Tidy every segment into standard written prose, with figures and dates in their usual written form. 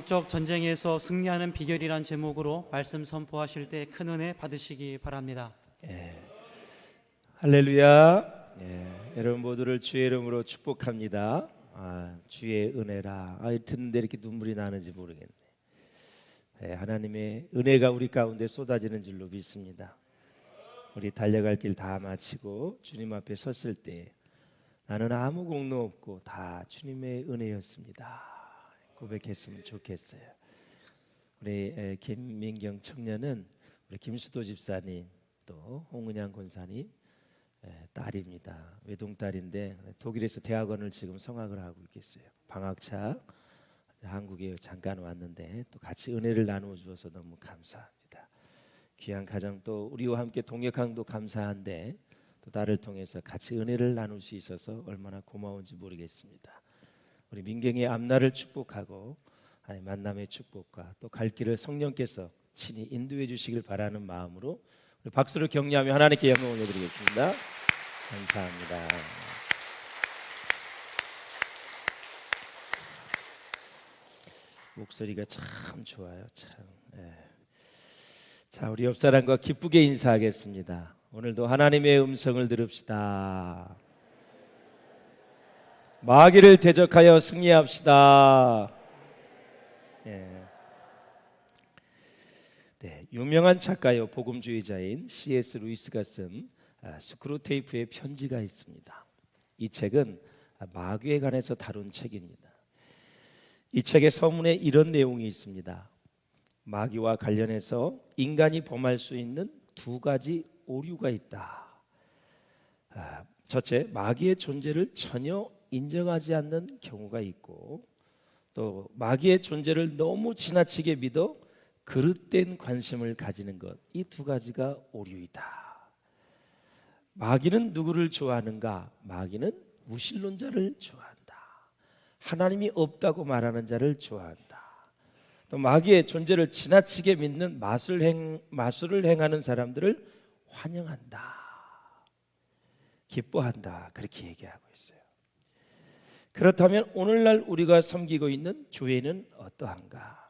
영적 전쟁에서 승리하는 비결이란 제목으로 말씀 선포하실 때 큰 은혜 받으시기 바랍니다. 할렐루야. 여러분 모두를 주의 이름으로 축복합니다. 주의 은혜라. 듣는데 이렇게 눈물이 나는지 모르겠네. 하나님의 은혜가 우리 가운데 쏟아지는 줄로 믿습니다. 우리 달려갈 길 다 마치고 주님 앞에 섰을 때 나는 아무 공로 없고 다 주님의 은혜였습니다. 고백했으면 좋겠어요. 우리 김민경 청년은 우리 김수도 집사님 또 홍은양 권사님 딸입니다. 외동딸인데 독일에서 대학원을 지금 성학을 하고 있겠어요. 방학차 한국에 잠깐 왔는데 또 같이 은혜를 나누어 주어서 너무 감사합니다. 귀한 가정 또 우리와 함께 동역함도 감사한데 또 나를 통해서 같이 은혜를 나눌 수 있어서 얼마나 고마운지 모르겠습니다. 우리 민경의 앞날을 축복하고 만남의 축복과 또 갈 길을 성령께서 친히 인도해 주시길 바라는 마음으로 우리 박수를 격려하며 하나님께 영광 올려드리겠습니다. 감사합니다. 목소리가 참 좋아요. 참. 자, 우리 옆 사람과 기쁘게 인사하겠습니다. 오늘도 하나님의 음성을 들읍시다. 마귀를 대적하여 승리합시다. 유명한 작가요 복음주의자인 C.S. 루이스가 쓴 스크루테이프의 편지가 있습니다. 이 책은 마귀에 관해서 다룬 책입니다. 이 책의 서문에 이런 내용이 있습니다. 마귀와 관련해서 인간이 범할 수 있는 두 가지 오류가 있다. 첫째, 마귀의 존재를 전혀 인정하지 않는 경우가 있고, 또 마귀의 존재를 너무 지나치게 믿어 그릇된 관심을 가지는 것, 이 두 가지가 오류이다. 마귀는 누구를 좋아하는가? 마귀는 무신론자를 좋아한다. 하나님이 없다고 말하는 자를 좋아한다. 또 마귀의 존재를 지나치게 믿는 마술을 행하는 사람들을 환영한다. 기뻐한다. 그렇게 얘기하고 있어요. 그렇다면 오늘날 우리가 섬기고 있는 교회는 어떠한가?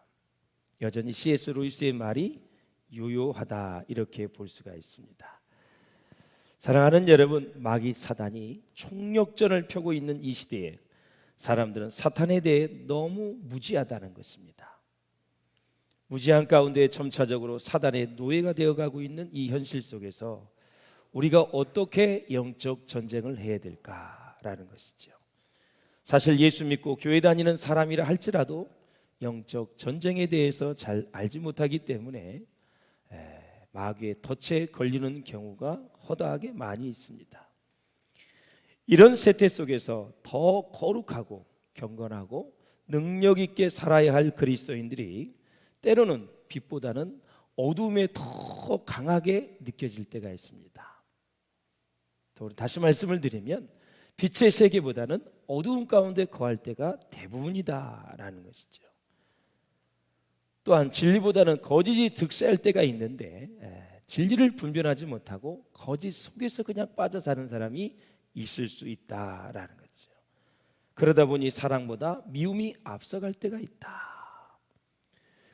여전히 C.S. 루이스의 말이 유효하다 이렇게 볼 수가 있습니다. 사랑하는 여러분, 마귀 사단이 총력전을 펴고 있는 이 시대에 사람들은 사탄에 대해 너무 무지하다는 것입니다. 무지한 가운데 점차적으로 사단의 노예가 되어가고 있는 이 현실 속에서 우리가 어떻게 영적 전쟁을 해야 될까라는 것이죠. 사실 예수 믿고 교회 다니는 사람이라 할지라도 영적 전쟁에 대해서 잘 알지 못하기 때문에 마귀의 덫에 걸리는 경우가 허다하게 많이 있습니다. 이런 세태 속에서 더 거룩하고 경건하고 능력 있게 살아야 할 그리스도인들이 때로는 빛보다는 어둠에 더 강하게 느껴질 때가 있습니다. 다시 말씀을 드리면 빛의 세계보다는 어두움 가운데 거할 때가 대부분이다라는 것이죠. 또한 진리보다는 거짓이 득세할 때가 있는데 진리를 분별하지 못하고 거짓 속에서 그냥 빠져 사는 사람이 있을 수 있다라는 거죠. 그러다 보니 사랑보다 미움이 앞서갈 때가 있다.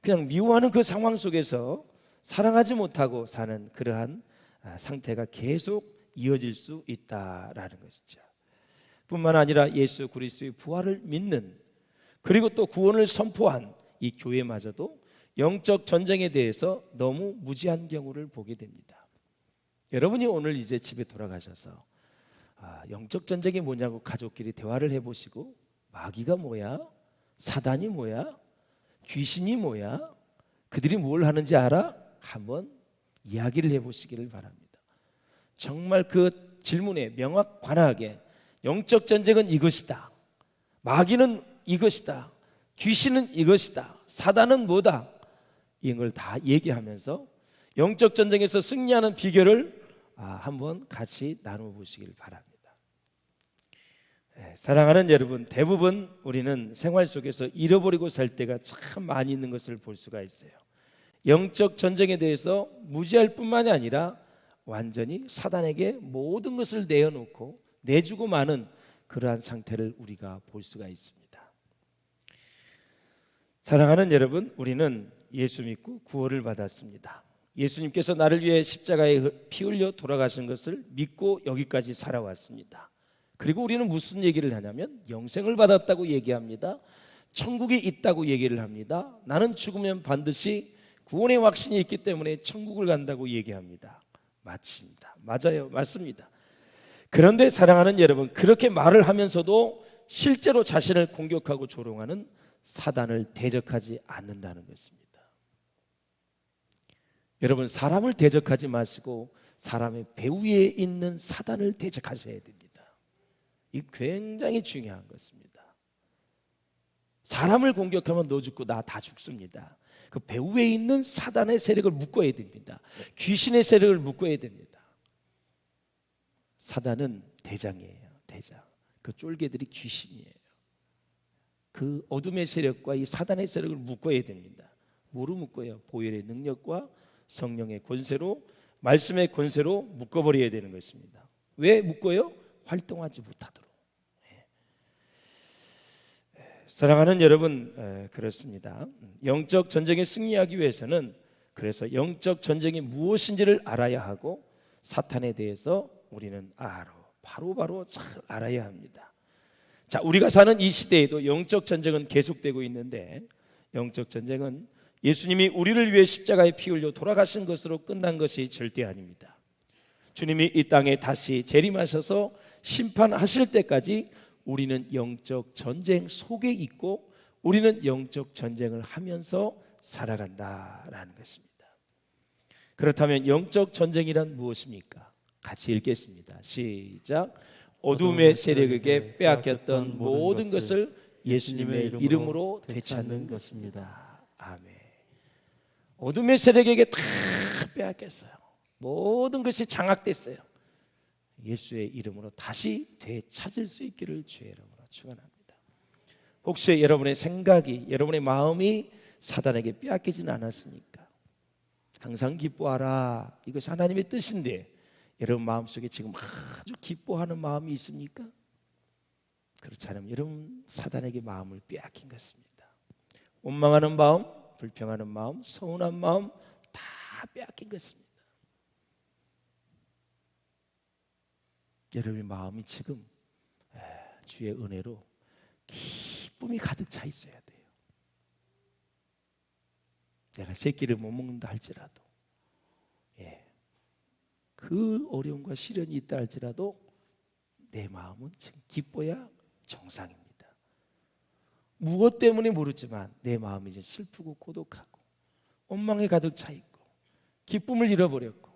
그냥 미워하는 그 상황 속에서 사랑하지 못하고 사는 그러한 상태가 계속 이어질 수 있다라는 것이죠. 뿐만 아니라 예수 그리스도의 부활을 믿는, 그리고 또 구원을 선포한 이 교회마저도 영적 전쟁에 대해서 너무 무지한 경우를 보게 됩니다. 여러분이 오늘 이제 집에 돌아가셔서 영적 전쟁이 뭐냐고 가족끼리 대화를 해보시고, 마귀가 뭐야? 사단이 뭐야? 귀신이 뭐야? 그들이 뭘 하는지 알아? 한번 이야기를 해보시기를 바랍니다. 정말 그 질문에 명확관하게 영적 전쟁은 이것이다, 마귀는 이것이다, 귀신은 이것이다, 사단은 뭐다, 이걸 다 얘기하면서 영적 전쟁에서 승리하는 비결을 한번 같이 나눠 보시길 바랍니다. 사랑하는 여러분, 대부분 우리는 생활 속에서 잃어버리고 살 때가 참 많이 있는 것을 볼 수가 있어요. 영적 전쟁에 대해서 무지할 뿐만이 아니라 완전히 사단에게 모든 것을 내어놓고 내주고 마는 그러한 상태를 우리가 볼 수가 있습니다. 사랑하는 여러분, 우리는 예수 믿고 구원을 받았습니다. 예수님께서 나를 위해 십자가에 피 흘려 돌아가신 것을 믿고 여기까지 살아왔습니다. 그리고 우리는 무슨 얘기를 하냐면 영생을 받았다고 얘기합니다. 천국이 있다고 얘기를 합니다. 나는 죽으면 반드시 구원의 확신이 있기 때문에 천국을 간다고 얘기합니다. 맞습니다. 맞아요. 맞습니다. 그런데 사랑하는 여러분, 그렇게 말을 하면서도 실제로 자신을 공격하고 조롱하는 사단을 대적하지 않는다는 것입니다. 여러분, 사람을 대적하지 마시고 사람의 배후에 있는 사단을 대적하셔야 됩니다. 이 굉장히 중요한 것입니다. 사람을 공격하면 너 죽고 나 다 죽습니다. 그 배후에 있는 사단의 세력을 묶어야 됩니다. 귀신의 세력을 묶어야 됩니다. 사단은 대장이에요. 대장. 그 쫄개들이 귀신이에요. 그 어둠의 세력과 이 사단의 세력을 묶어야 됩니다. 뭐로 묶어요? 보혈의 능력과 성령의 권세로, 말씀의 권세로 묶어버려야 되는 것입니다. 왜 묶어요? 활동하지 못하도록. 사랑하는 여러분, 그렇습니다. 영적 전쟁에 승리하기 위해서는 그래서 영적 전쟁이 무엇인지를 알아야 하고 사탄에 대해서 우리는 바로 잘 알아야 합니다. 자, 우리가 사는 이 시대에도 영적 전쟁은 계속되고 있는데, 영적 전쟁은 예수님이 우리를 위해 십자가에 피 흘려 돌아가신 것으로 끝난 것이 절대 아닙니다. 주님이 이 땅에 다시 재림하셔서 심판하실 때까지 우리는 영적 전쟁 속에 있고 우리는 영적 전쟁을 하면서 살아간다라는 것입니다. 그렇다면 영적 전쟁이란 무엇입니까? 같이 읽겠습니다. 시작. 어둠의 세력에게 빼앗겼던 모든 것을 예수님의 이름으로 되찾는 것입니다. 아멘. 어둠의 세력에게 다 빼앗겼어요. 모든 것이 장악됐어요. 예수의 이름으로 다시 되찾을 수 있기를 주의 이름으로 축원합니다. 혹시 여러분의 생각이, 여러분의 마음이 사단에게 빼앗기진 않았습니까? 항상 기뻐하라. 이것이 하나님의 뜻인데 여러분 마음속에 지금 아주 기뻐하는 마음이 있습니까? 그렇지 않으면 여러분 사단에게 마음을 빼앗긴 것입니다. 원망하는 마음, 불평하는 마음, 서운한 마음 다 빼앗긴 것입니다. 여러분의 마음이 지금 주의 은혜로 기쁨이 가득 차 있어야 돼요. 내가 세 끼를 못 먹는다 할지라도, 그 어려움과 시련이 있다 할지라도 내 마음은 지금 기뻐야 정상입니다. 무엇 때문에 모르지만 내 마음이 이제 슬프고 고독하고 원망에 가득 차 있고 기쁨을 잃어버렸고,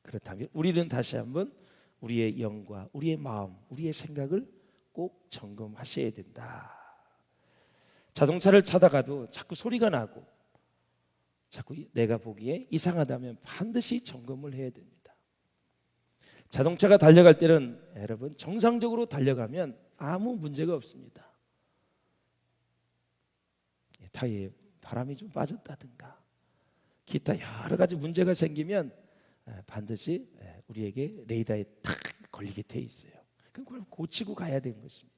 그렇다면 우리는 다시 한번 우리의 영과 우리의 마음, 우리의 생각을 꼭 점검하셔야 된다. 자동차를 타다가도 자꾸 소리가 나고 자꾸 내가 보기에 이상하다면 반드시 점검을 해야 됩니다. 자동차가 달려갈 때는 여러분 정상적으로 달려가면 아무 문제가 없습니다. 타이어에 바람이 좀 빠졌다든가 기타 여러 가지 문제가 생기면 반드시 우리에게 레이더에 탁 걸리게 돼 있어요. 그걸 고치고 가야 되는 것입니다.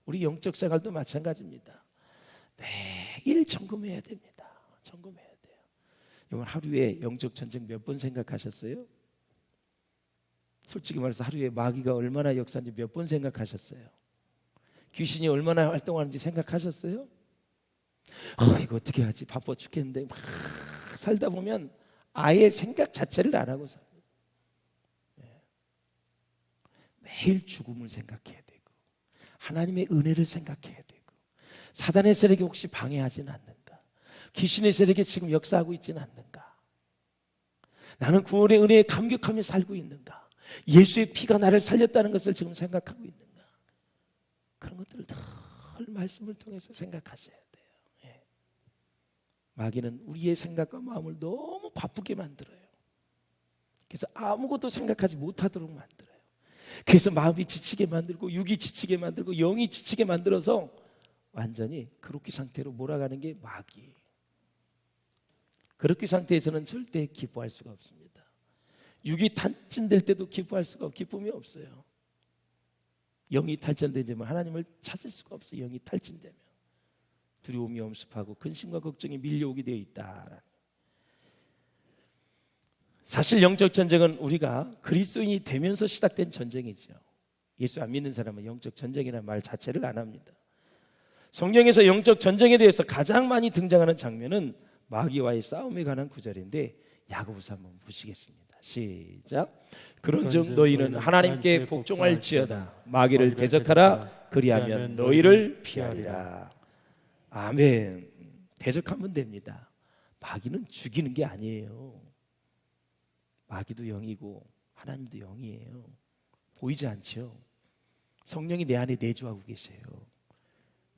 우리 영적 생활도 마찬가지입니다. 매일 점검해야 됩니다. 점검해야 돼요. 여러분 하루에 영적 전쟁 몇 번 생각하셨어요? 솔직히 말해서 하루에 마귀가 얼마나 역사인지 몇 번 생각하셨어요? 귀신이 얼마나 활동하는지 생각하셨어요? 이거 어떻게 하지? 바빠 죽겠는데 막 살다 보면 아예 생각 자체를 안 하고 삽니다. 매일 죽음을 생각해야 되고 하나님의 은혜를 생각해야 되고 사단의 세력이 혹시 방해하지는 않는가? 귀신의 세력이 지금 역사하고 있지는 않는가? 나는 구원의 은혜에 감격하며 살고 있는가? 예수의 피가 나를 살렸다는 것을 지금 생각하고 있는가? 그런 것들을 늘 말씀을 통해서 생각하셔야 돼요. 마귀는 우리의 생각과 마음을 너무 바쁘게 만들어요. 그래서 아무것도 생각하지 못하도록 만들어요. 그래서 마음이 지치게 만들고 육이 지치게 만들고 영이 지치게 만들어서 완전히 그렇게 상태로 몰아가는 게 마귀예요. 그렇게 상태에서는 절대 기뻐할 수가 없습니다. 육이 탈진될 때도 기뻐할 수가 기쁨이 없어요. 영이 탈진되면 하나님을 찾을 수가 없어요. 영이 탈진되면 두려움이 엄습하고 근심과 걱정이 밀려오게 되어 있다. 사실 영적 전쟁은 우리가 그리스도인이 되면서 시작된 전쟁이죠. 예수 안 믿는 사람은 영적 전쟁이라는 말 자체를 안 합니다. 성경에서 영적 전쟁에 대해서 가장 많이 등장하는 장면은 마귀와의 싸움에 관한 구절인데 야고보서 한번 보시겠습니다. 시작. 그런즉 너희는 하나님께 복종할지어다. 마귀를 대적하라. 그리하면 너희를 피하리라. 아멘. 대적하면 됩니다. 마귀는 죽이는 게 아니에요. 마귀도 영이고 하나님도 영이에요. 보이지 않죠. 성령이 내 안에 내주하고 계세요.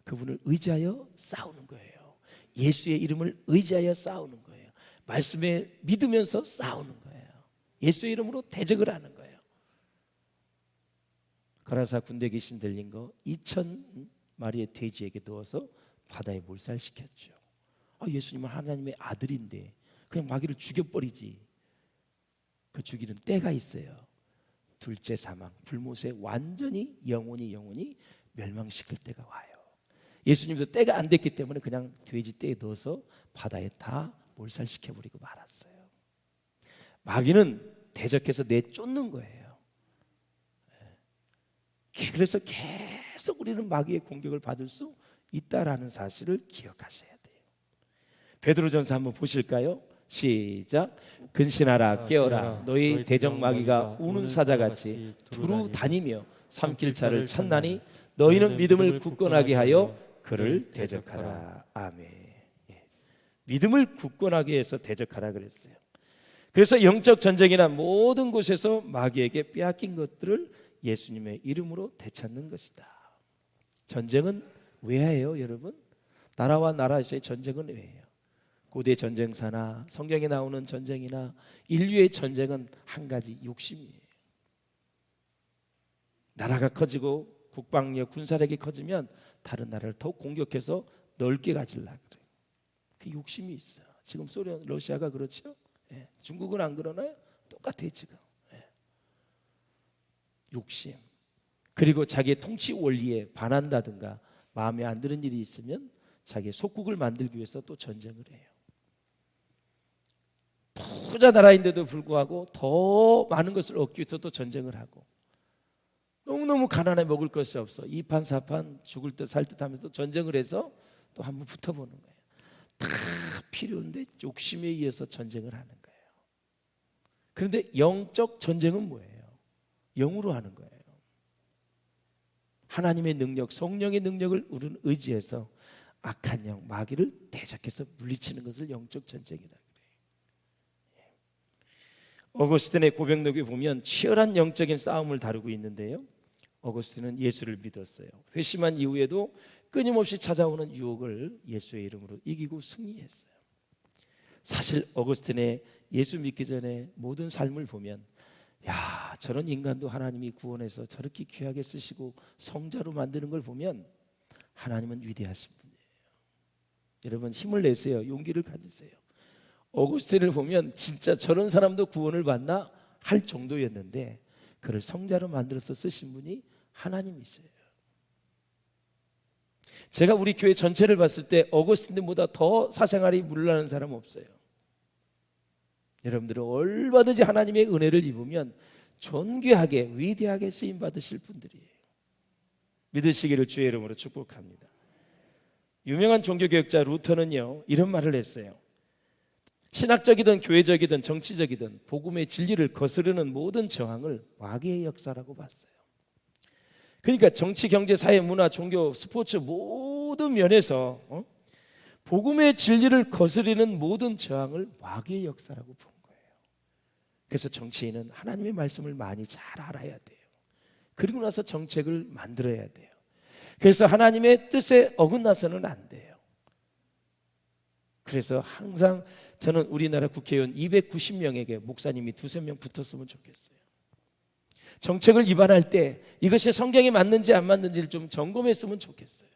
그분을 의지하여 싸우는 거예요. 예수의 이름을 의지하여 싸우는 거예요. 말씀에 믿으면서 싸우는 거예요. 예수의 이름으로 대적을 하는 거예요. 가라사 군대 귀신 들린 거 2,000마리의 돼지에게 넣어서 바다에 몰살시켰죠. 예수님은 하나님의 아들인데 그냥 마귀를 죽여버리지. 그 죽이는 때가 있어요. 둘째 사망, 불못에 완전히 영원히 멸망시킬 때가 와요. 예수님도 때가 안 됐기 때문에 그냥 돼지 떼에 넣어서 바다에 다 몰살시켜버리고 말았어요. 마귀는 대적해서 내쫓는 거예요. 그래서 계속 우리는 마귀의 공격을 받을 수 있다라는 사실을 기억하셔야 돼요. 베드로전서 한번 보실까요? 시작. 근신하라 깨어라 너희 대적 마귀가 우는 사자같이 두루 다니며 삼킬자를 찾나니 너희는 믿음을 굳건하게 하여 그를 대적하라. 아멘. 믿음을 굳건하게 해서 대적하라 그랬어요. 그래서 영적 전쟁이나 모든 곳에서 마귀에게 빼앗긴 것들을 예수님의 이름으로 되찾는 것이다. 전쟁은 왜 해요, 여러분? 나라와 나라에서의 전쟁은 왜 해요? 고대 전쟁사나 성경에 나오는 전쟁이나 인류의 전쟁은 한 가지 욕심이에요. 나라가 커지고 국방력, 군사력이 커지면 다른 나라를 더 공격해서 넓게 가지려고 그래요. 그 욕심이 있어요. 지금 소련, 러시아가 그렇죠? 예. 중국은 안 그러나요? 똑같아요 지금. 예. 욕심. 그리고 자기의 통치 원리에 반한다든가 마음에 안 드는 일이 있으면 자기의 속국을 만들기 위해서 또 전쟁을 해요. 부자 나라인데도 불구하고 더 많은 것을 얻기 위해서 또 전쟁을 하고 너무너무 가난해 먹을 것이 없어 2판 4판 죽을 듯 살 듯 하면서 전쟁을 해서 또 한번 붙어보는 거예요. 다 필요한데 욕심에 의해서 전쟁을 하는 거예요. 그런데 영적 전쟁은 뭐예요? 영으로 하는 거예요. 하나님의 능력, 성령의 능력을 우리는 의지해서 악한 영, 마귀를 대적해서 물리치는 것을 영적 전쟁이라 그래요. 어거스틴의 고백록에 보면 치열한 영적인 싸움을 다루고 있는데요. 어거스틴은 예수를 믿었어요. 회심한 이후에도 끊임없이 찾아오는 유혹을 예수의 이름으로 이기고 승리했어요. 사실 어거스틴의 예수 믿기 전에 모든 삶을 보면 야, 저런 인간도 하나님이 구원해서 저렇게 귀하게 쓰시고 성자로 만드는 걸 보면 하나님은 위대하신 분이에요. 여러분 힘을 내세요. 용기를 가지세요. 어거스틴을 보면 진짜 저런 사람도 구원을 받나 할 정도였는데 그를 성자로 만들어서 쓰신 분이 하나님이세요. 제가 우리 교회 전체를 봤을 때 어거스틴보다 더 사생활이 물러나는 사람 없어요. 여러분들은 얼마든지 하나님의 은혜를 입으면 존귀하게 위대하게 쓰임 받으실 분들이에요. 믿으시기를 주의 이름으로 축복합니다. 유명한 종교개혁자 루터는요 이런 말을 했어요. 신학적이든 교회적이든 정치적이든 복음의 진리를 거스르는 모든 저항을 마귀의 역사라고 봤어요. 그러니까 정치, 경제, 사회, 문화, 종교, 스포츠 모든 면에서 복음의 진리를 거스르는 모든 저항을 마귀의 역사라고 본 거예요. 그래서 정치인은 하나님의 말씀을 많이 잘 알아야 돼요. 그리고 나서 정책을 만들어야 돼요. 그래서 하나님의 뜻에 어긋나서는 안 돼요. 그래서 항상 저는 우리나라 국회의원 290명에게 목사님이 2-3명 붙었으면 좋겠어요. 정책을 입안할 때 이것이 성경에 맞는지 안 맞는지를 좀 점검했으면 좋겠어요.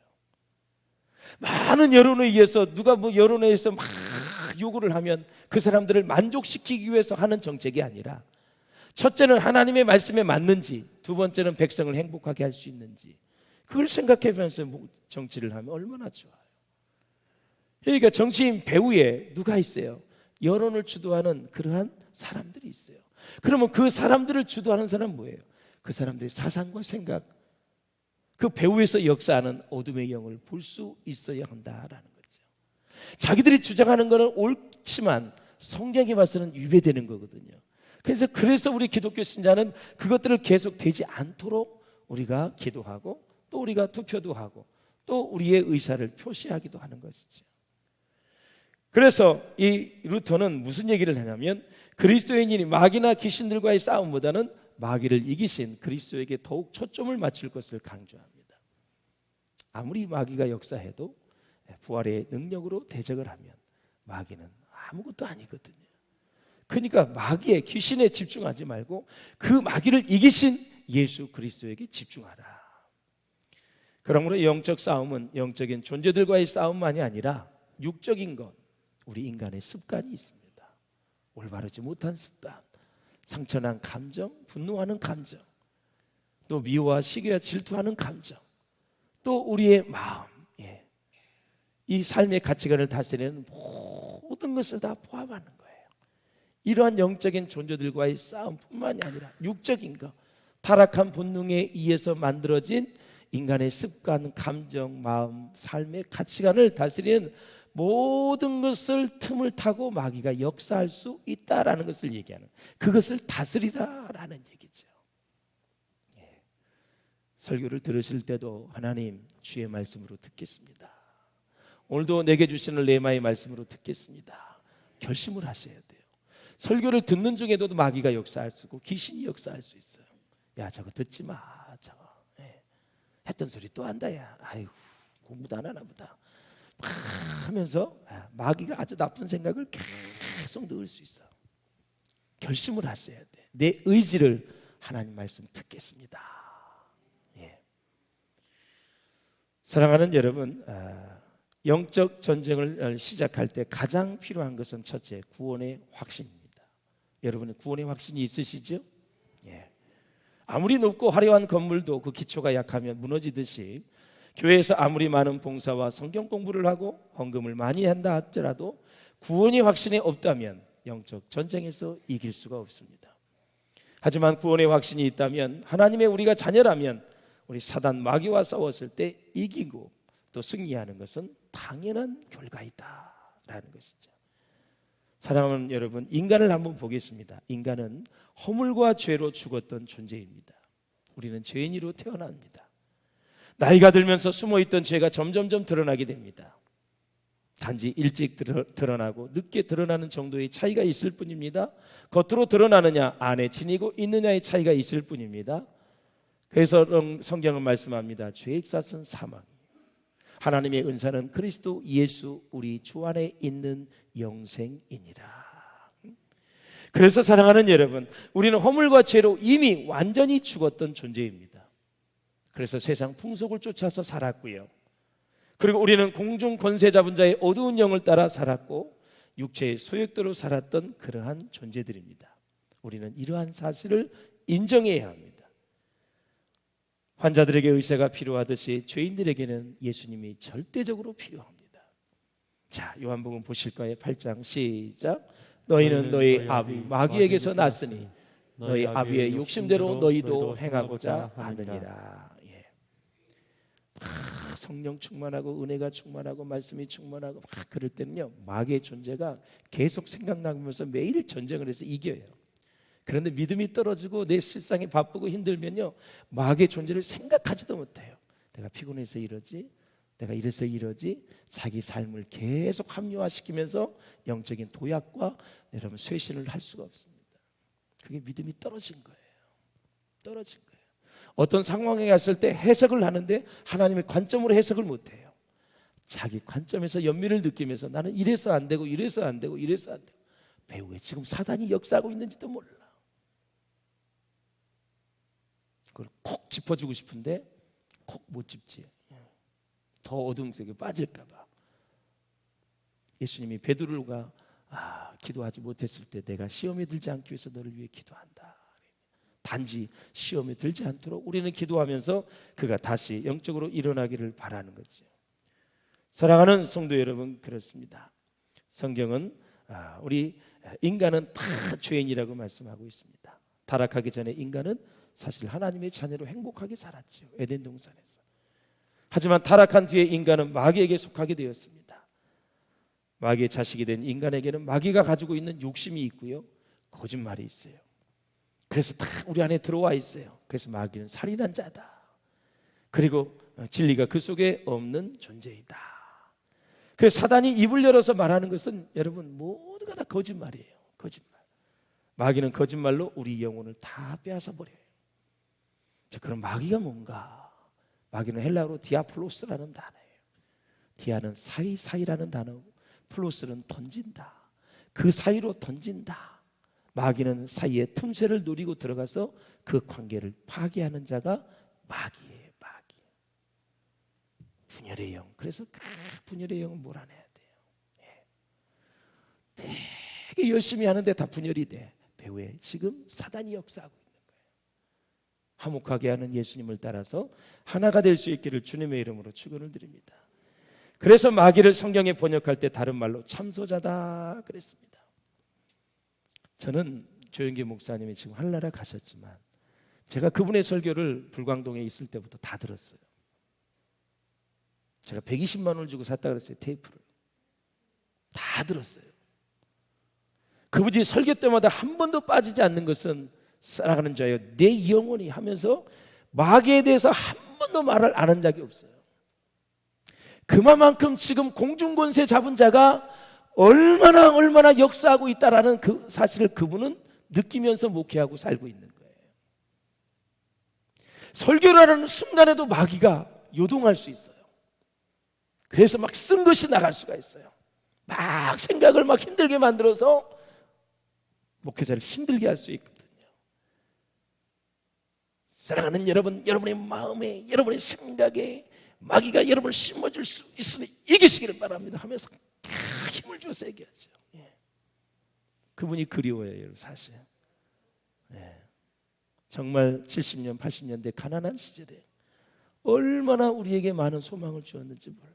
많은 여론에 의해서 누가 여론에 의해서 막 요구를 하면 그 사람들을 만족시키기 위해서 하는 정책이 아니라 첫째는 하나님의 말씀에 맞는지, 두 번째는 백성을 행복하게 할 수 있는지 그걸 생각하면서 정치를 하면 얼마나 좋아요. 그러니까 정치인 배후에 누가 있어요? 여론을 주도하는 그러한 사람들이 있어요. 그러면 그 사람들을 주도하는 사람은 뭐예요? 그 사람들의 사상과 생각, 그 배후에서 역사하는 어둠의 영을 볼 수 있어야 한다라는 거죠. 자기들이 주장하는 것은 옳지만 성경에 봐서는 위배되는 거거든요. 그래서 우리 기독교 신자는 그것들을 계속 되지 않도록 우리가 기도하고 또 우리가 투표도 하고 또 우리의 의사를 표시하기도 하는 것이죠. 그래서 이 루터는 무슨 얘기를 하냐면 그리스도인이 마귀나 귀신들과의 싸움보다는 마귀를 이기신 그리스도에게 더욱 초점을 맞출 것을 강조합니다. 아무리 마귀가 역사해도 부활의 능력으로 대적을 하면 마귀는 아무것도 아니거든요. 그러니까 마귀의 귀신에 집중하지 말고 그 마귀를 이기신 예수 그리스도에게 집중하라. 그러므로 영적 싸움은 영적인 존재들과의 싸움만이 아니라 육적인 것, 우리 인간의 습관이 있습니다. 올바르지 못한 습관, 상처난 감정, 분노하는 감정, 또 미워와 시기와 질투하는 감정, 또 우리의 마음, 이 삶의 가치관을 다스리는 모든 것을 다 포함하는 거예요. 이러한 영적인 존재들과의 싸움뿐만이 아니라 육적인 것, 타락한 본능에 의해서 만들어진 인간의 습관, 감정, 마음, 삶의 가치관을 다스리는 모든 것을 틈을 타고 마귀가 역사할 수 있다라는 것을 얘기하는, 그것을 다스리라라는 얘기죠. 설교를 들으실 때도 하나님 주의 말씀으로 듣겠습니다. 오늘도 내게 주시는 레마의 말씀으로 듣겠습니다. 결심을 하셔야 돼요. 설교를 듣는 중에도 마귀가 역사할 수 있고 귀신이 역사할 수 있어요. 야, 저거 듣지 마. 저거 했던 소리 또 한다. 야, 아이고 공부도 안 하나 보다 하면서 마귀가 아주 나쁜 생각을 계속 넣을 수 있어. 결심을 하셔야 돼. 내 의지를 하나님 말씀 듣겠습니다. 사랑하는 여러분, 영적 전쟁을 시작할 때 가장 필요한 것은 첫째, 구원의 확신입니다. 여러분은 구원의 확신이 있으시죠? 아무리 높고 화려한 건물도 그 기초가 약하면 무너지듯이 교회에서 아무리 많은 봉사와 성경 공부를 하고 헌금을 많이 한다 하더라도 구원의 확신이 없다면 영적 전쟁에서 이길 수가 없습니다. 하지만 구원의 확신이 있다면 하나님의 우리가 자녀라면 우리 사단 마귀와 싸웠을 때 이기고 또 승리하는 것은 당연한 결과이다라는 것이죠. 사랑하는 여러분, 인간을 한번 보겠습니다. 인간은 허물과 죄로 죽었던 존재입니다. 우리는 죄인으로 태어납니다. 나이가 들면서 숨어있던 죄가 점점점 드러나게 됩니다. 단지 일찍 드러나고 늦게 드러나는 정도의 차이가 있을 뿐입니다. 겉으로 드러나느냐 안에 지니고 있느냐의 차이가 있을 뿐입니다. 그래서 성경은 말씀합니다. 죄의 값은 사망이에요. 하나님의 은사는 그리스도 예수 우리 주 안에 있는 영생이니라. 그래서 사랑하는 여러분, 우리는 허물과 죄로 이미 완전히 죽었던 존재입니다. 그래서 세상 풍속을 쫓아서 살았고요. 그리고 우리는 공중 권세 잡은 자의 어두운 영을 따라 살았고 육체의 소욕대로 살았던 그러한 존재들입니다. 우리는 이러한 사실을 인정해야 합니다. 환자들에게 의사가 필요하듯이 죄인들에게는 예수님이 절대적으로 필요합니다. 자, 요한복음 보실까요? 8장 시작. 너희는 너희 아비 마귀에게서 났으니 너희 아비의 욕심대로 너희도 행하고자 하느니라. 성령 충만하고 은혜가 충만하고 말씀이 충만하고 막 그럴 때는요, 마귀의 존재가 계속 생각나면서 매일 전쟁을 해서 이겨요. 그런데 믿음이 떨어지고 내 실상이 바쁘고 힘들면요, 마귀의 존재를 생각하지도 못해요. 내가 피곤해서 이러지, 내가 이래서 이러지, 자기 삶을 계속 합리화시키면서 영적인 도약과 여러분 쇄신을 할 수가 없습니다. 그게 믿음이 떨어진 거예요. 떨어진 거예요. 어떤 상황에 갔을 때 해석을 하는데 하나님의 관점으로 해석을 못해요. 자기 관점에서 연민을 느끼면서 나는 이래서 안 되고 이래서 안 되고 이래서 안 되고, 배후에 지금 사단이 역사하고 있는지도 몰라. 그걸 콕 짚어주고 싶은데 콕 못 짚지. 더 어두운 속에 빠질까 봐. 예수님이 베드로가 기도하지 못했을 때 내가 시험에 들지 않기 위해서 너를 위해 기도한다. 단지 시험에 들지 않도록 우리는 기도하면서 그가 다시 영적으로 일어나기를 바라는 거죠. 사랑하는 성도 여러분, 그렇습니다. 성경은 우리 인간은 다 죄인이라고 말씀하고 있습니다. 타락하기 전에 인간은 사실 하나님의 자녀로 행복하게 살았죠, 에덴 동산에서. 하지만 타락한 뒤에 인간은 마귀에게 속하게 되었습니다. 마귀의 자식이 된 인간에게는 마귀가 가지고 있는 욕심이 있고요, 거짓말이 있어요. 그래서 다 우리 안에 들어와 있어요. 그래서 마귀는 살인한 자다, 그리고 진리가 그 속에 없는 존재이다. 그래서 사단이 입을 열어서 말하는 것은 여러분 모두가 다 거짓말이에요. 거짓말. 마귀는 거짓말로 우리 영혼을 다 빼앗아 버려요. 자, 그럼 마귀가 뭔가? 마귀는 헬라어로 디아플로스라는 단어예요. 디아는 사이사이라는 단어고, 플로스는 던진다. 그 사이로 던진다. 마귀는 사이의 틈새를 노리고 들어가서 그 관계를 파괴하는 자가 마귀예요. 마귀. 분열의 영. 그래서 그 분열의 영은 몰아내야 돼요. 되게 열심히 하는데 다 분열이 돼. 배후에 지금 사단이 역사하고 있는 거예요. 화목하게 하는 예수님을 따라서 하나가 될 수 있기를 주님의 이름으로 축원을 드립니다. 그래서 마귀를 성경에 번역할 때 다른 말로 참소자다 그랬습니다. 저는 조영기 목사님이 지금 한나라 가셨지만 제가 그분의 설교를 불광동에 있을 때부터 다 들었어요. 제가 120만 원을 주고 샀다 그랬어요. 테이프를 다 들었어요. 그분이 설교 때마다 한 번도 빠지지 않는 것은 살아가는 자여 내 영혼이 하면서 마귀에 대해서 한 번도 말을 안 한 적이 없어요. 그만큼 지금 공중권세 잡은 자가 얼마나 역사하고 있다라는 그 사실을 그분은 느끼면서 목회하고 살고 있는 거예요. 설교를 하는 순간에도 마귀가 요동할 수 있어요. 그래서 막 쓴 것이 나갈 수가 있어요. 막 생각을 막 힘들게 만들어서 목회자를 힘들게 할 수 있거든요. 사랑하는 여러분, 여러분의 마음에, 여러분의 생각에 마귀가 여러분을 심어줄 수 있으니 이기시기를 바랍니다 하면서 힘을 줘서 얘기하죠. 그분이 그리워요, 사실. 정말 70년, 80년대 가난한 시절에 얼마나 우리에게 많은 소망을 주었는지 몰라요.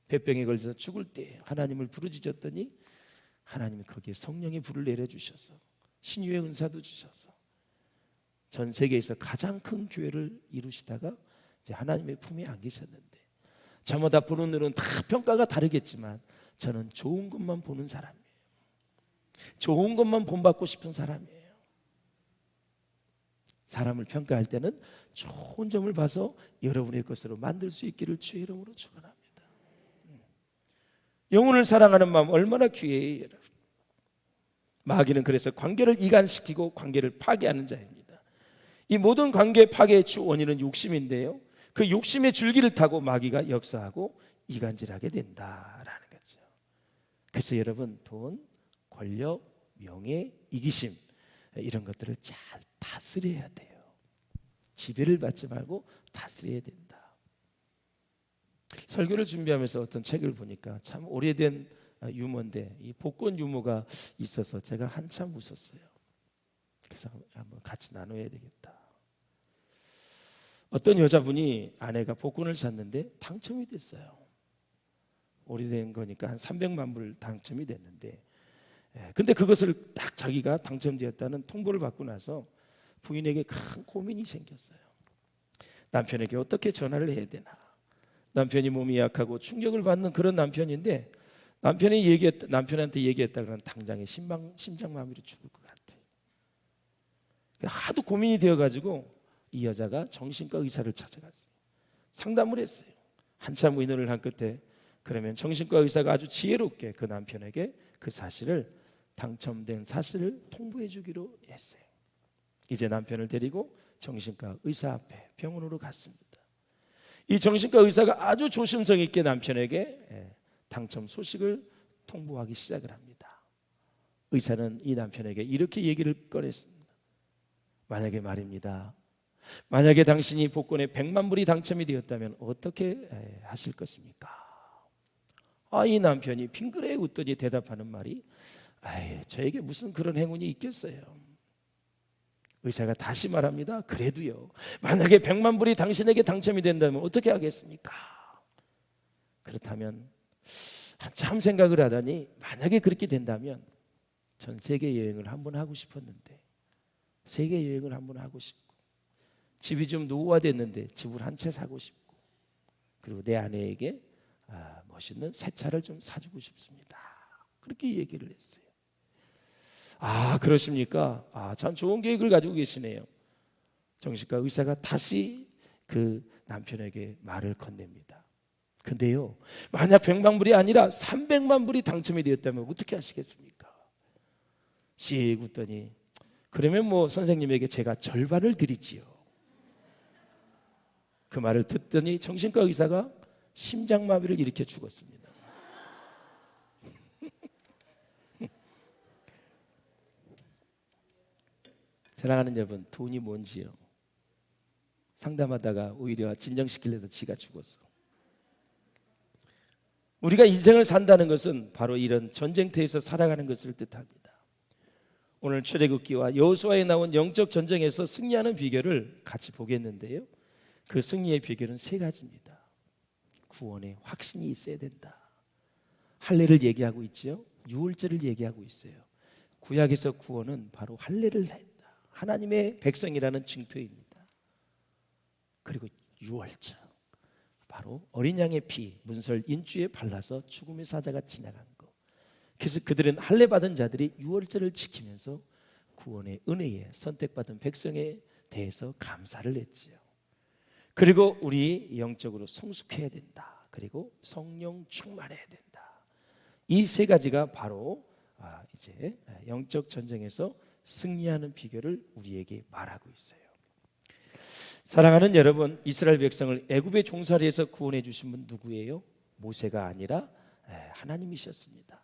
폐병에 걸려서 죽을 때 하나님을 부르짖었더니 하나님이 거기에 성령의 불을 내려주셔서 신유의 은사도 주셔서 전 세계에서 가장 큰 교회를 이루시다가 이제 하나님의 품에 안기셨는데, 저마다 보는 눈은 다 평가가 다르겠지만 저는 좋은 것만 보는 사람이에요. 좋은 것만 본받고 싶은 사람이에요. 사람을 평가할 때는 좋은 점을 봐서 여러분의 것으로 만들 수 있기를 주의 이름으로 축원합니다. 영혼을 사랑하는 마음 얼마나 귀해요, 여러분. 마귀는 그래서 관계를 이간시키고 관계를 파괴하는 자입니다. 이 모든 관계 파괴의 주 원인은 욕심인데요, 그 욕심의 줄기를 타고 마귀가 역사하고 이간질하게 된다라는 거죠. 그래서 여러분, 돈, 권력, 명예, 이기심 이런 것들을 잘 다스려야 돼요. 지배를 받지 말고 다스려야 된다. 설교를 준비하면서 어떤 책을 보니까 참 오래된 유머인데, 이 복권 유머가 있어서 제가 한참 웃었어요. 그래서 한번 같이 나눠야 되겠다. 어떤 여자분이 아내가 복권을 샀는데 당첨이 됐어요. 오래된 거니까 한 300만 불 당첨이 됐는데, 근데 그것을 딱 자기가 당첨되었다는 통보를 받고 나서 부인에게 큰 고민이 생겼어요. 남편에게 어떻게 전화를 해야 되나. 남편이 몸이 약하고 충격을 받는 그런 남편인데, 남편한테 얘기했다 그러면 당장에 심장마비로 죽을 것 같아. 하도 고민이 되어가지고 이 여자가 정신과 의사를 찾아갔어요. 상담을 했어요. 한참 의논을 한 끝에 그러면 정신과 의사가 아주 지혜롭게 그 남편에게 그 사실을, 당첨된 사실을 통보해 주기로 했어요. 이제 남편을 데리고 정신과 의사 앞에 병원으로 갔습니다. 이 정신과 의사가 아주 조심성 있게 남편에게 당첨 소식을 통보하기 시작을 합니다. 의사는 이 남편에게 이렇게 얘기를 꺼냈습니다. 만약에 말입니다, 만약에 당신이 복권에 100만 불이 당첨이 되었다면 어떻게 하실 것입니까? 이 남편이 빙그레 웃더니 대답하는 말이, 저에게 무슨 그런 행운이 있겠어요. 의사가 다시 말합니다. 그래도요, 만약에 100만 불이 당신에게 당첨이 된다면 어떻게 하겠습니까? 그렇다면 한참 생각을 하더니 만약에 그렇게 된다면 전 세계 여행을 한번 하고 싶었는데, 세계 여행을 한번 하고 싶고, 집이 좀 노후화됐는데 집을 한 채 사고 싶고, 그리고 내 아내에게 멋있는 새 차를 좀 사주고 싶습니다. 그렇게 얘기를 했어요. 그러십니까? 참 좋은 계획을 가지고 계시네요. 정신과 의사가 다시 그 남편에게 말을 건넵니다. 근데요, 만약 100만 불이 아니라 300만 불이 당첨이 되었다면 어떻게 하시겠습니까? 씩 웃더니, 그러면 뭐 선생님에게 제가 절반을 드리지요. 그 말을 듣더니 정신과 의사가 심장마비를 일으켜 죽었습니다. 사랑하는 여러분, 돈이 뭔지요? 상담하다가 오히려 진정시키려다 지가 죽었어. 우리가 인생을 산다는 것은 바로 이런 전쟁터에서 살아가는 것을 뜻합니다. 오늘 출애굽기와 여호수아에 나온 영적 전쟁에서 승리하는 비결을 같이 보겠는데요, 그 승리의 비결은 세 가지입니다. 구원의 확신이 있어야 된다. 할례를 얘기하고 있지요. 유월절을 얘기하고 있어요. 구약에서 구원은 바로 할례를 했다. 하나님의 백성이라는 증표입니다. 그리고 유월절, 바로 어린 양의 피 문설 인주에 발라서 죽음의 사자가 지나간 것. 그래서 그들은 할례 받은 자들이 유월절을 지키면서 구원의 은혜에 선택받은 백성에 대해서 감사를 했지요. 그리고 우리 영적으로 성숙해야 된다. 그리고 성령 충만해야 된다. 이 세 가지가 바로 이제 영적 전쟁에서 승리하는 비결을 우리에게 말하고 있어요. 사랑하는 여러분, 이스라엘 백성을 애굽의 종살이에서 구원해 주신 분 누구예요? 모세가 아니라 하나님이셨습니다.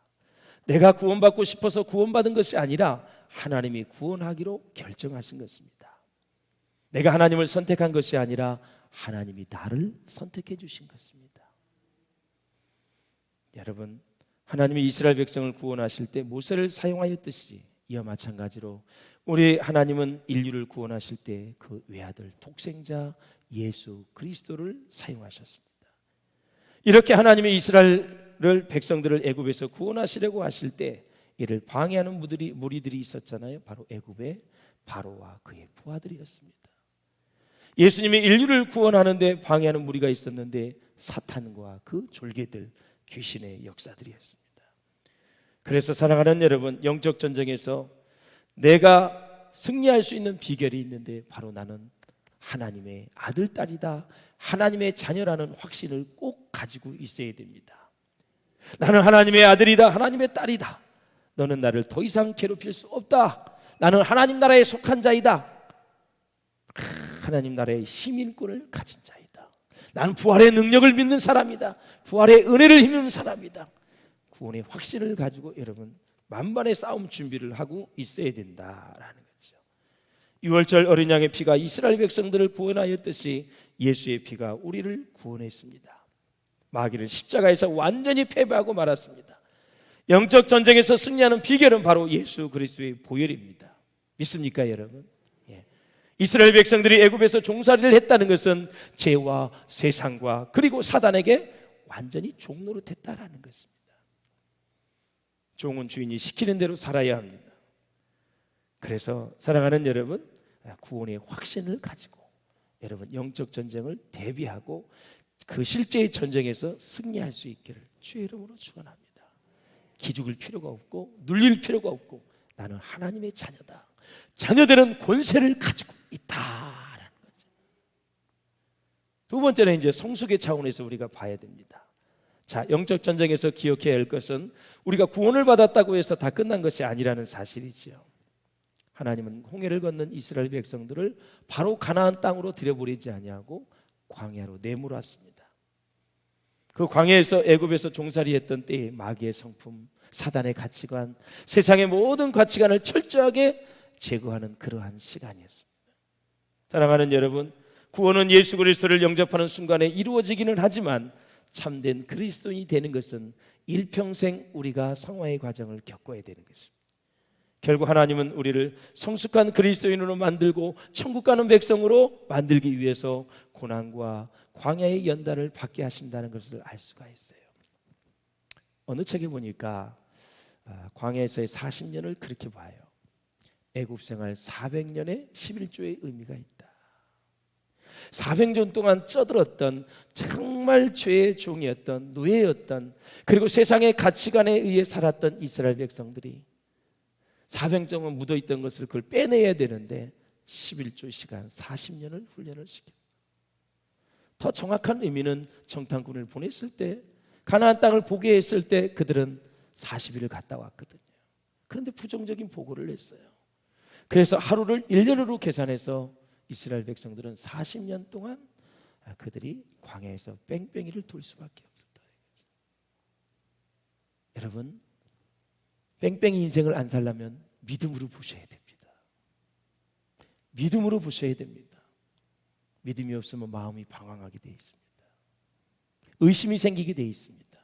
내가 구원받고 싶어서 구원받은 것이 아니라 하나님이 구원하기로 결정하신 것입니다. 내가 하나님을 선택한 것이 아니라 하나님이 나를 선택해 주신 것입니다. 여러분, 하나님이 이스라엘 백성을 구원하실 때 모세를 사용하였듯이 이와 마찬가지로 우리 하나님은 인류를 구원하실 때 그 외아들 독생자 예수 그리스도를 사용하셨습니다. 이렇게 하나님이 이스라엘 백성들을 애굽에서 구원하시려고 하실 때 이를 방해하는 무리들이 있었잖아요. 바로 애굽의 바로와 그의 부하들이었습니다. 예수님이 인류를 구원하는데 방해하는 무리가 있었는데 사탄과 그 졸개들, 귀신의 역사들이었습니다. 그래서 사랑하는 여러분, 영적 전쟁에서 내가 승리할 수 있는 비결이 있는데 바로 나는 하나님의 아들, 딸이다, 하나님의 자녀라는 확신을 꼭 가지고 있어야 됩니다. 나는 하나님의 아들이다, 하나님의 딸이다. 너는 나를 더 이상 괴롭힐 수 없다. 나는 하나님 나라에 속한 자이다. 하나님 나라의 시민권을 가진 자이다. 나는 부활의 능력을 믿는 사람이다. 부활의 은혜를 힘입는 사람이다. 구원의 확신을 가지고 여러분 만반의 싸움 준비를 하고 있어야 된다라는 거죠. 유월절 어린 양의 피가 이스라엘 백성들을 구원하였듯이 예수의 피가 우리를 구원했습니다. 마귀를 십자가에서 완전히 패배하고 말았습니다. 영적 전쟁에서 승리하는 비결은 바로 예수 그리스도의 보혈입니다. 믿습니까 여러분? 이스라엘 백성들이 애굽에서 종살이를 했다는 것은 죄와 세상과 그리고 사단에게 완전히 종노릇했다라는 것입니다. 종은 주인이 시키는 대로 살아야 합니다. 그래서 사랑하는 여러분, 구원의 확신을 가지고 여러분 영적 전쟁을 대비하고 그 실제의 전쟁에서 승리할 수 있기를 주의 이름으로 축원합니다. 기죽을 필요가 없고 눌릴 필요가 없고 나는 하나님의 자녀다. 자녀들은 권세를 가지고 있다라는 거죠. 두 번째는 이제 성숙의 차원에서 우리가 봐야 됩니다. 자, 영적 전쟁에서 기억해야 할 것은 우리가 구원을 받았다고 해서 다 끝난 것이 아니라는 사실이지요. 하나님은 홍해를 건넌 이스라엘 백성들을 바로 가나안 땅으로 들여보내지 아니하고 광야로 내몰았습니다. 그 광야에서 애굽에서 종살이했던 때에 마귀의 성품, 사단의 가치관, 세상의 모든 가치관을 철저하게 제거하는 그러한 시간이었습니다. 사랑하는 여러분, 구원은 예수 그리스도를 영접하는 순간에 이루어지기는 하지만 참된 그리스도인이 되는 것은 일평생 우리가 성화의 과정을 겪어야 되는 것입니다. 결국 하나님은 우리를 성숙한 그리스도인으로 만들고 천국 가는 백성으로 만들기 위해서 고난과 광야의 연단을 받게 하신다는 것을 알 수가 있어요. 어느 책에 보니까 광야에서의 40년을 그렇게 봐요. 애굽 생활 400년의 11조의 의미가 있다. 400년 동안 쩌들었던 정말 죄의 종이었던 노예였던, 그리고 세상의 가치관에 의해 살았던 이스라엘 백성들이 400년 동안 묻어있던 것을 그걸 빼내야 되는데 11조 시간 40년을 훈련을 시켰다. 더 정확한 의미는 정탐꾼을 보냈을 때, 가나안 땅을 보게 했을 때 그들은 40일을 갔다 왔거든요. 그런데 부정적인 보고를 했어요. 그래서 하루를 1년으로 계산해서 이스라엘 백성들은 40년 동안 그들이 광야에서 뺑뺑이를 돌 수밖에 없었다. 여러분, 뺑뺑이 인생을 안 살려면 믿음으로 보셔야 됩니다. 믿음으로 보셔야 됩니다. 믿음이 없으면 마음이 방황하게 돼 있습니다. 의심이 생기게 돼 있습니다.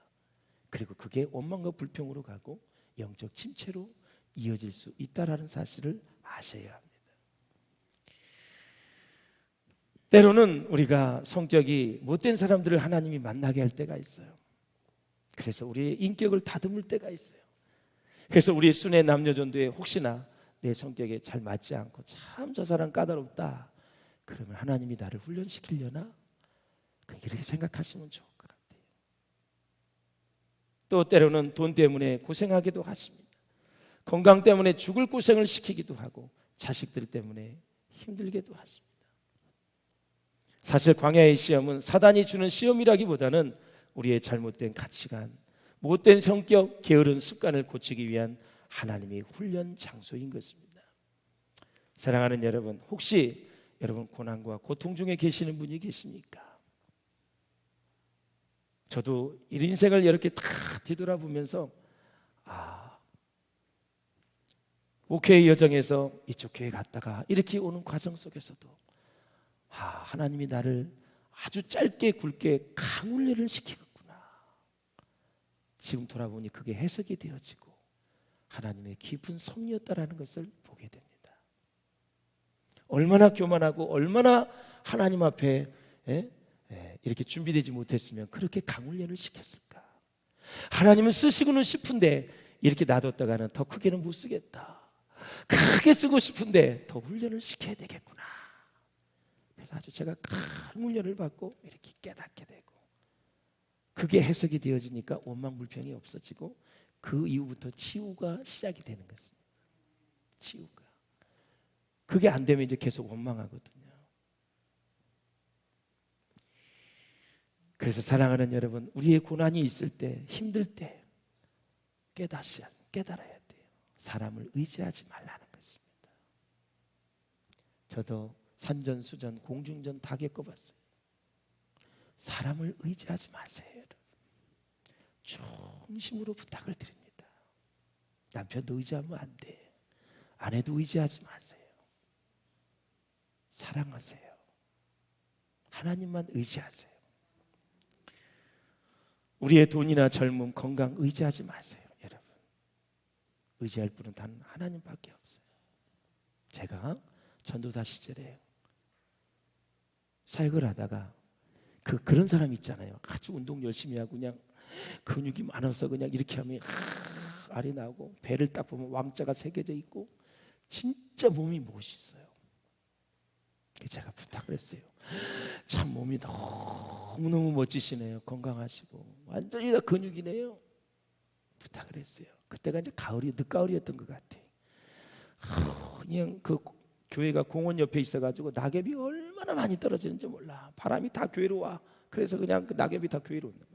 그리고 그게 원망과 불평으로 가고 영적 침체로 이어질 수 있다라는 사실을 아셔야 합니다. 때로는 우리가 성격이 못된 사람들을 하나님이 만나게 할 때가 있어요. 그래서 우리의 인격을 다듬을 때가 있어요. 그래서 우리의 순회 남녀전도에 혹시나 내 성격에 잘 맞지 않고 참 저 사람 까다롭다, 그러면 하나님이 나를 훈련시키려나? 이렇게 생각하시면 좋을 것 같아요. 또 때로는 돈 때문에 고생하기도 하십니다. 건강 때문에 죽을 고생을 시키기도 하고 자식들 때문에 힘들게도 하십니다. 사실 광야의 시험은 사단이 주는 시험이라기보다는 우리의 잘못된 가치관, 못된 성격, 게으른 습관을 고치기 위한 하나님의 훈련 장소인 것입니다. 사랑하는 여러분, 혹시 여러분 고난과 고통 중에 계시는 분이 계십니까? 저도 인생을 이렇게 다 뒤돌아보면서 목회의 여정에서 이쪽 교회 갔다가 이렇게 오는 과정 속에서도 하나님이 나를 아주 짧게 굵게 강훈련을 시키겠구나. 지금 돌아보니 그게 해석이 되어지고 하나님의 깊은 섭리였다라는 것을 보게 됩니다. 얼마나 교만하고 얼마나 하나님 앞에 이렇게 준비되지 못했으면 그렇게 강훈련을 시켰을까. 하나님은 쓰시고는 싶은데 이렇게 놔뒀다가는 더 크게는 못 쓰겠다. 크게 쓰고 싶은데 더 훈련을 시켜야 되겠구나. 그래서 아주 제가 큰 훈련을 받고 이렇게 깨닫게 되고, 그게 해석이 되어지니까 원망불평이 없어지고 그 이후부터 치유가 시작이 되는 것입니다. 치유가. 그게 안 되면 이제 계속 원망하거든요. 그래서 사랑하는 여러분, 우리의 고난이 있을 때, 힘들 때 깨달아야 돼요. 사람을 의지하지 말라는 것입니다. 저도 산전수전, 공중전 다 겪어봤어요. 사람을 의지하지 마세요, 여러분. 중심으로 부탁을 드립니다. 남편도 의지하면 안 돼. 아내도 의지하지 마세요. 사랑하세요. 하나님만 의지하세요. 우리의 돈이나 젊음, 건강 의지하지 마세요, 여러분. 의지할 분은 단 하나님밖에 없어요. 제가 전도사 시절에 사역을 하다가 그런 사람 있잖아요. 아주 운동 열심히 하고 그냥 근육이 많아서 그냥 이렇게 하면 알이 나오고, 배를 딱 보면 왕자가 새겨져 있고 진짜 몸이 멋있어요. 제가 부탁을 했어요. 참 몸이 너무너무 멋지시네요. 건강하시고 완전히 다 근육이네요. 부탁을 했어요. 그때가 이제 늦가을이었던 것 같아요. 그냥 그 교회가 공원 옆에 있어가지고 낙엽이 얼마나 많이 떨어지는지 몰라. 바람이 다 교회로 와. 그래서 그냥 그 낙엽이 다 교회로 온다.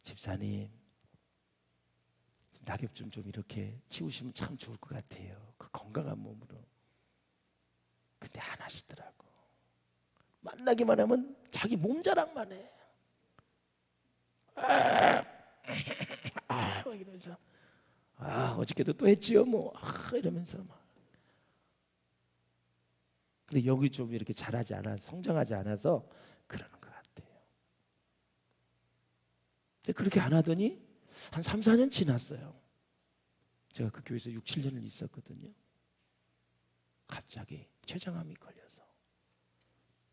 집사님, 낙엽 좀 이렇게 치우시면 참 좋을 것 같아요. 그 건강한 몸으로. 근데 안 하시더라고. 만나기만 하면 자기 몸 자랑만 해. 이러면서 어저께도 또 했지요 뭐 이러면서 막. 근데 여기 좀 이렇게 잘하지 않아, 성장하지 않아서 그러는 것 같아요. 근데 그렇게 안 하더니 한 3, 4년 지났어요. 제가 그 교회에서 6, 7년을 있었거든요. 갑자기 췌장암이 걸려서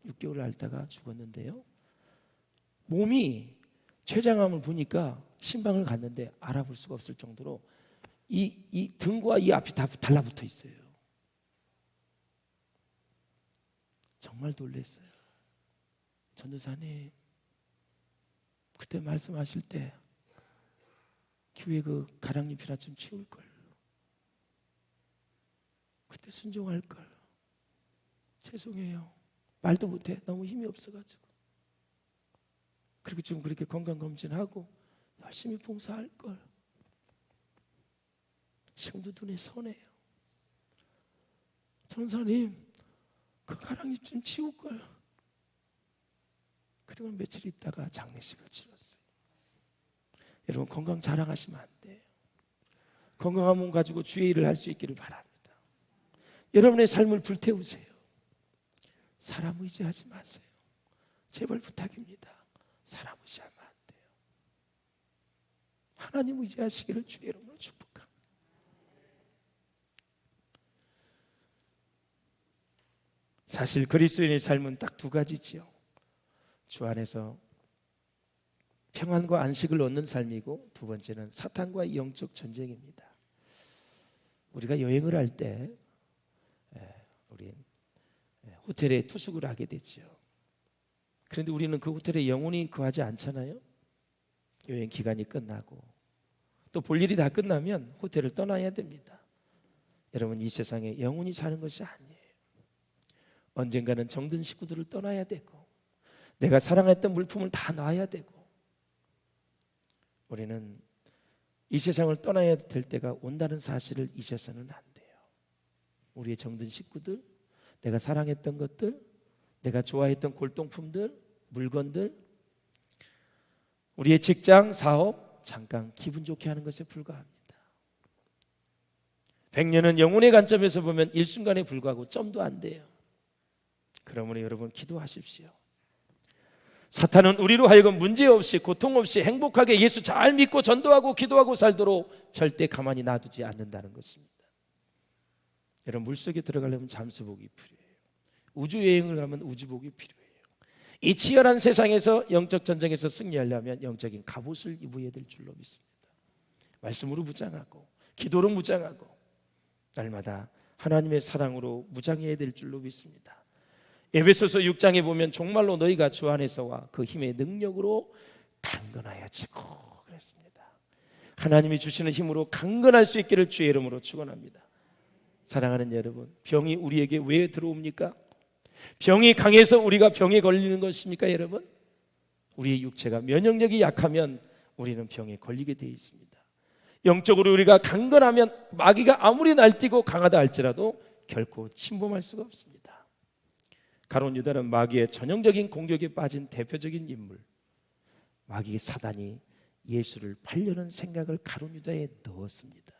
6개월 앓다가 죽었는데요. 몸이 췌장암을 보니까 신방을 갔는데 알아볼 수가 없을 정도로 이 등과 이 앞이 다 달라붙어 있어요. 정말 놀랐어요. 전도사님, 그때 말씀하실 때 교회 그 가랑잎이나 좀 치울 걸. 그때 순종할 걸. 죄송해요. 말도 못해. 너무 힘이 없어가지고. 그리고 지금 그렇게 건강검진하고 열심히 봉사할 걸. 지금도 눈에 선해요. 전사님, 그 가랑잎 좀 치울 걸. 그리고 며칠 있다가 장례식을 치렀어요. 여러분, 건강 자랑하시면 안 돼요. 건강한 몸 가지고 주의 일을 할 수 있기를 바랍니다. 여러분의 삶을 불태우세요. 사람 의지하지 마세요. 제발 부탁입니다. 사람 의지하면 안 돼요. 하나님 의지하시기를 주의 이름으로 축복합니다. 사실 그리스도인의 삶은 딱 두 가지지요. 주 안에서 평안과 안식을 얻는 삶이고, 두 번째는 사탄과의 영적 전쟁입니다. 우리가 여행을 할 때 우리 호텔에 투숙을 하게 되죠. 그런데 우리는 그 호텔에 영원히 거하지 않잖아요. 여행 기간이 끝나고 또 볼 일이 다 끝나면 호텔을 떠나야 됩니다. 여러분, 이 세상에 영원히 사는 것이 아니에요. 언젠가는 정든 식구들을 떠나야 되고, 내가 사랑했던 물품을 다 놔야 되고, 우리는 이 세상을 떠나야 될 때가 온다는 사실을 잊어서는 안 돼요. 우리의 정든 식구들, 내가 사랑했던 것들, 내가 좋아했던 골동품들, 물건들, 우리의 직장, 사업, 잠깐 기분 좋게 하는 것에 불과합니다. 100년은 영혼의 관점에서 보면 일순간에 불과하고 점도 안 돼요. 그러므로 여러분, 기도하십시오. 사탄은 우리로 하여금 문제없이, 고통 없이 행복하게 예수 잘 믿고 전도하고 기도하고 살도록 절대 가만히 놔두지 않는다는 것입니다. 여러분, 물속에 들어가려면 잠수복이 필요해요. 우주여행을 가면 우주복이 필요해요. 이 치열한 세상에서 영적 전쟁에서 승리하려면 영적인 갑옷을 입어야 될 줄로 믿습니다. 말씀으로 무장하고, 기도로 무장하고, 날마다 하나님의 사랑으로 무장해야 될 줄로 믿습니다. 에베소서 6장에 보면 정말로 너희가 주 안에서와 그 힘의 능력으로 강건하여지고 그랬습니다. 하나님이 주시는 힘으로 강건할 수 있기를 주의 이름으로 축원합니다. 사랑하는 여러분, 병이 우리에게 왜 들어옵니까? 병이 강해서 우리가 병에 걸리는 것입니까? 여러분, 우리의 육체가 면역력이 약하면 우리는 병에 걸리게 되어 있습니다. 영적으로 우리가 강건하면 마귀가 아무리 날뛰고 강하다 할지라도 결코 침범할 수가 없습니다. 가룟 유다는 마귀의 전형적인 공격에 빠진 대표적인 인물. 마귀의 사단이 예수를 팔려는 생각을 가룟 유다에 넣었습니다.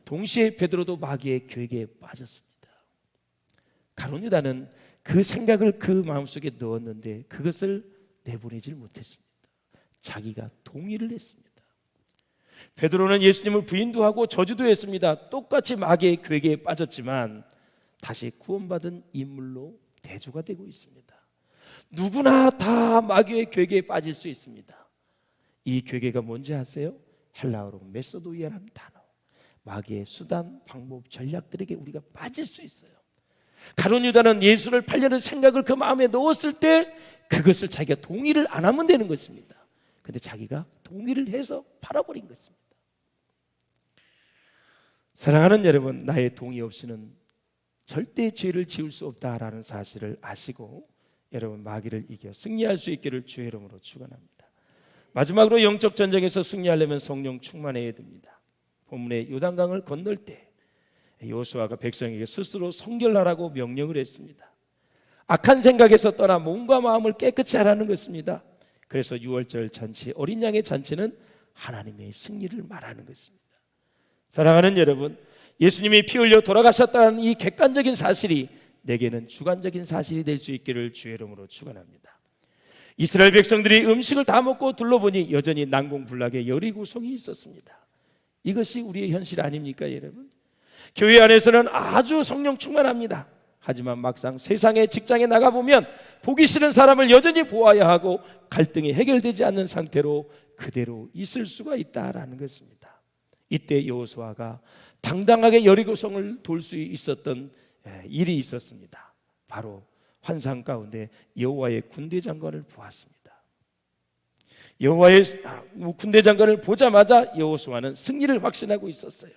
동시에 베드로도 마귀의 계획에 빠졌습니다. 가룟 유다는 그 생각을 그 마음속에 넣었는데 그것을 내보내질 못했습니다. 자기가 동의를 했습니다. 베드로는 예수님을 부인도 하고 저주도 했습니다. 똑같이 마귀의 계획에 빠졌지만 다시 구원받은 인물로 대조가 되고 있습니다. 누구나 다 마귀의 괴계에 빠질 수 있습니다. 이 괴계가 뭔지 아세요? 헬라어로 메소도이아라는 단어. 마귀의 수단, 방법, 전략들에게 우리가 빠질 수 있어요. 가룟 유다는 예수를 팔려는 생각을 그 마음에 넣었을 때 그것을 자기가 동의를 안 하면 되는 것입니다. 그런데 자기가 동의를 해서 팔아버린 것입니다. 사랑하는 여러분, 나의 동의 없이는 절대 죄를 지을 수 없다라는 사실을 아시고 여러분, 마귀를 이겨 승리할 수 있기를 주의 이름으로 축원합니다. 마지막으로 영적 전쟁에서 승리하려면 성령 충만해야 됩니다. 본문의 요단강을 건널 때 여호수아가 백성에게 스스로 성결하라고 명령을 했습니다. 악한 생각에서 떠나 몸과 마음을 깨끗이 하라는 것입니다. 그래서 유월절 잔치, 어린 양의 잔치는 하나님의 승리를 말하는 것입니다. 사랑하는 여러분, 예수님이 피 흘려 돌아가셨다는 이 객관적인 사실이 내게는 주관적인 사실이 될 수 있기를 주의 이름으로 축원합니다. 이스라엘 백성들이 음식을 다 먹고 둘러보니 여전히 난공불락의 여리고성이 있었습니다. 이것이 우리의 현실 아닙니까, 여러분? 교회 안에서는 아주 성령 충만합니다. 하지만 막상 세상의 직장에 나가보면 보기 싫은 사람을 여전히 보아야 하고 갈등이 해결되지 않는 상태로 그대로 있을 수가 있다라는 것입니다. 이때 여호수아가 당당하게 여리고성을 돌 수 있었던 일이 있었습니다. 바로 환상 가운데 여호와의 군대 장관을 보았습니다. 여호와의 군대 장관을 보자마자 여호수아는 승리를 확신하고 있었어요.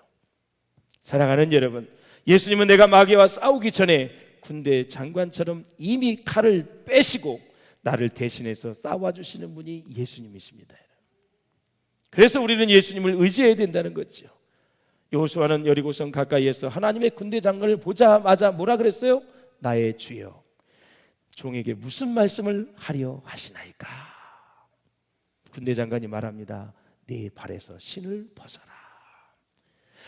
사랑하는 여러분, 예수님은 내가 마귀와 싸우기 전에 군대 장관처럼 이미 칼을 빼시고 나를 대신해서 싸워주시는 분이 예수님이십니다. 그래서 우리는 예수님을 의지해야 된다는 거죠. 여호수아는 여리고성 가까이에서 하나님의 군대 장관을 보자마자 뭐라 그랬어요? 나의 주여, 종에게 무슨 말씀을 하려 하시나이까? 군대 장관이 말합니다. 네 발에서 신을 벗어라.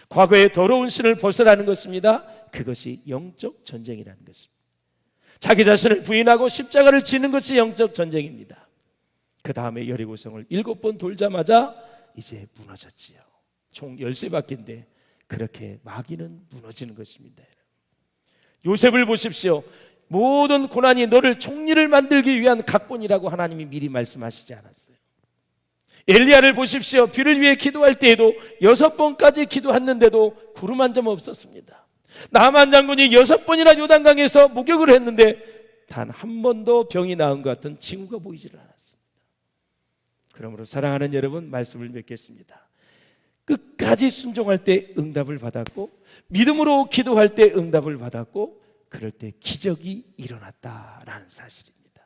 과거의 더러운 신을 벗어라는 것입니다. 그것이 영적 전쟁이라는 것입니다. 자기 자신을 부인하고 십자가를 지는 것이 영적 전쟁입니다. 그 다음에 여리고성을 7번 돌자마자 이제 무너졌지요. 총 13바퀴인데 그렇게 마귀는 무너지는 것입니다. 요셉을 보십시오. 모든 고난이 너를 총리를 만들기 위한 각본이라고 하나님이 미리 말씀하시지 않았어요. 엘리야를 보십시오. 비를 위해 기도할 때에도 6번까지 기도했는데도 구름 한 점 없었습니다. 나만 장군이 6번이나 요단강에서 목욕을 했는데 단 한 번도 병이 나은 것 같은 징후가 보이지를 않았습니다. 그러므로 사랑하는 여러분, 말씀을 맺겠습니다. 끝까지 순종할 때 응답을 받았고, 믿음으로 기도할 때 응답을 받았고, 그럴 때 기적이 일어났다라는 사실입니다.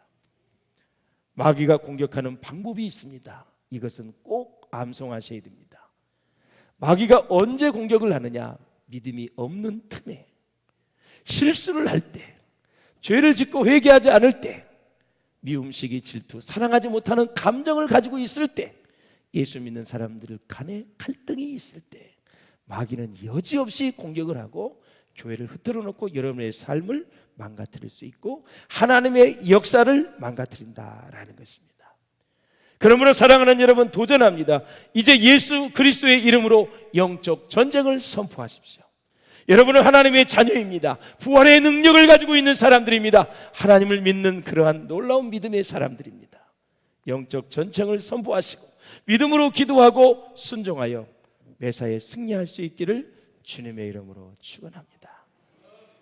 마귀가 공격하는 방법이 있습니다. 이것은 꼭 암송하셔야 됩니다. 마귀가 언제 공격을 하느냐? 믿음이 없는 틈에, 실수를 할 때, 죄를 짓고 회개하지 않을 때, 미움시기, 질투, 사랑하지 못하는 감정을 가지고 있을 때, 예수 믿는 사람들 간에 갈등이 있을 때 마귀는 여지없이 공격을 하고 교회를 흐트러 놓고 여러분의 삶을 망가뜨릴 수 있고 하나님의 역사를 망가뜨린다라는 것입니다. 그러므로 사랑하는 여러분, 도전합니다. 이제 예수 그리스도의 이름으로 영적 전쟁을 선포하십시오. 여러분은 하나님의 자녀입니다. 부활의 능력을 가지고 있는 사람들입니다. 하나님을 믿는 그러한 놀라운 믿음의 사람들입니다. 영적 전쟁을 선포하시고 믿음으로 기도하고 순종하여 매사에 승리할 수 있기를 주님의 이름으로 축원합니다.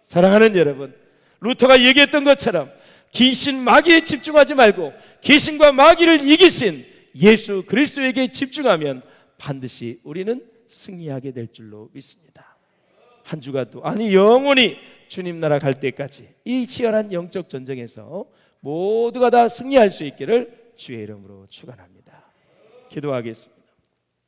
사랑하는 여러분, 루터가 얘기했던 것처럼 귀신 마귀에 집중하지 말고 귀신과 마귀를 이기신 예수 그리스도에게 집중하면 반드시 우리는 승리하게 될 줄로 믿습니다. 한 주간도, 아니 영원히 주님 나라 갈 때까지 이 치열한 영적 전쟁에서 모두가 다 승리할 수 있기를 주의 이름으로 축원합니다. 기도하겠습니다.